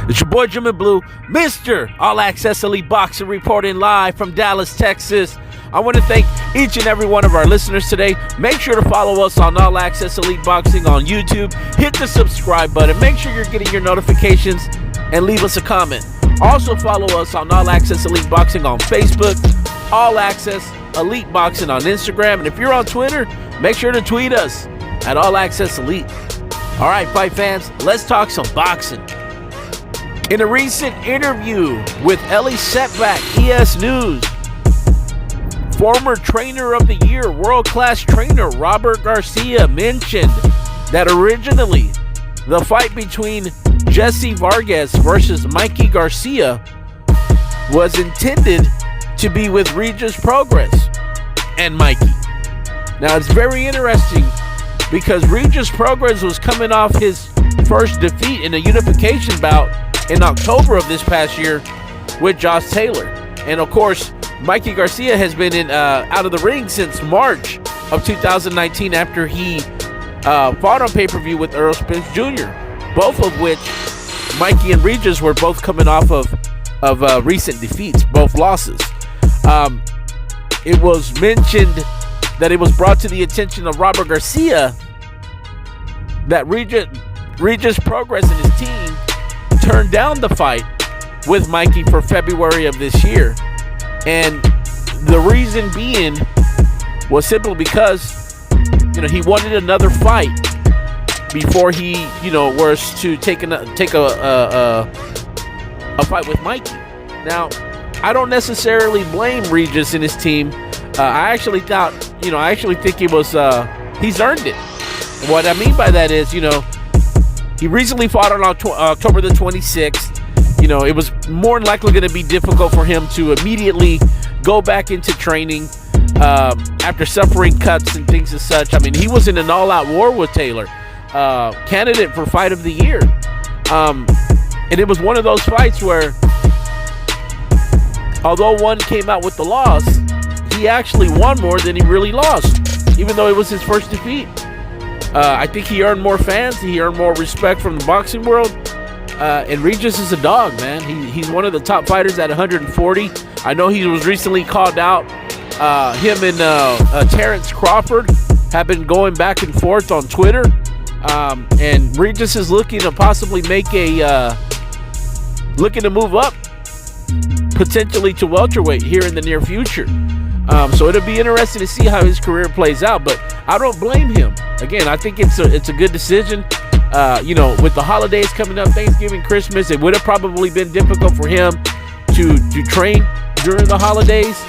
It's your boy Jim in Blue, Mr. All Access Elite Boxing, reporting live from Dallas, Texas. I want to thank each and every one of our listeners today. Make sure to follow us on All Access Elite Boxing on YouTube. Hit the subscribe button. Make sure you're getting your notifications and leave us a comment. Also follow us on All Access Elite Boxing on Facebook, All Access Elite Boxing on Instagram, and if you're on Twitter, make sure to tweet us at All Access Elite. All right, fight fans, let's talk some boxing. In a recent interview with Ellie Setback, ESNEWS, former Trainer of the Year, world-class trainer Robert Garcia mentioned that originally the fight between JESSIE Vargas versus Mikey Garcia was intended to be with Regis Prograis and Mikey. Now it's very interesting because Regis Prograis was coming off his first defeat in a unification bout in October of this past year with Josh Taylor. And of course, Mikey Garcia has been out of the ring since March of 2019 after he fought on pay-per-view with Earl Spence Jr., both of which Mikey and Regis were both coming off of recent defeats, both losses. It was mentioned that it was brought to the attention of Robert Garcia that Regis Prograis and his team turned down the fight with Mikey for February of this year. And the reason being was simply because, he wanted another fight before he, was to take a fight with Mikey. Now, I don't necessarily blame Regis and his team. I actually think it was, he's earned it. What I mean by that is, he recently fought on October the 26th. It was more than likely going to be difficult for him to immediately go back into training after suffering cuts and things as such. I mean, he was in an all-out war with Taylor, candidate for Fight of the Year. And it was one of those fights where, although one came out with the loss, he actually won more than he really lost, even though it was his first defeat. I think he earned more fans. He earned more respect from the boxing world. And Regis is a dog, man. He's one of the top fighters at 140. I know he was recently called out. Him and Terrence Crawford have been going back and forth on Twitter. And Regis is looking to possibly make looking to move up potentially to welterweight here in the near future. So it'll be interesting to see how his career plays out, but I don't blame him. Again, I think it's a good decision. With the holidays coming up, Thanksgiving, Christmas, it would have probably been difficult for him to train during the holidays,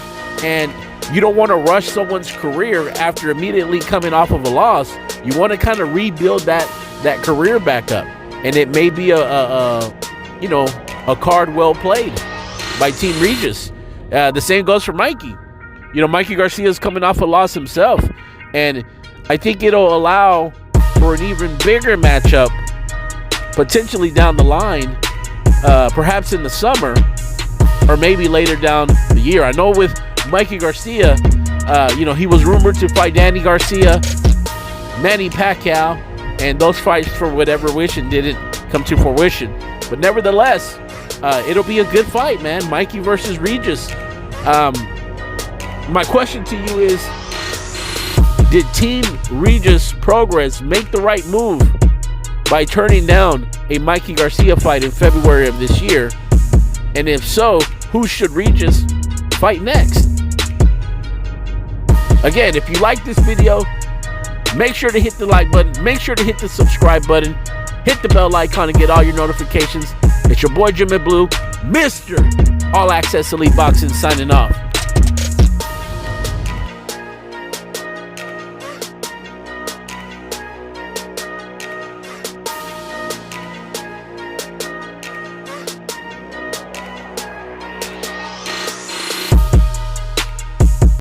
and you don't want to rush someone's career after immediately coming off of a loss. You want to kind of rebuild that career back up, and it may be a card well played by Team Regis. The same goes for Mikey. Mikey Garcia is coming off a loss himself, and I think it'll allow for an even bigger matchup potentially down the line, perhaps in the summer or maybe later down the year. I know with Mikey Garcia, he was rumored to fight Danny Garcia, Manny Pacquiao, and those fights, for whatever reason, didn't come to fruition. But nevertheless, it'll be a good fight, man. Mikey versus Regis. My question to you is, did Team Regis Prograis make the right move by turning down a Mikey Garcia fight in February of this year? And if so, who should Regis fight next? Again, if you like this video, make sure to hit the like button, make sure to hit the subscribe button, hit the bell icon and get all your notifications. It's your boy Jim in Blue, Mr. All Access Elite Boxing, signing off.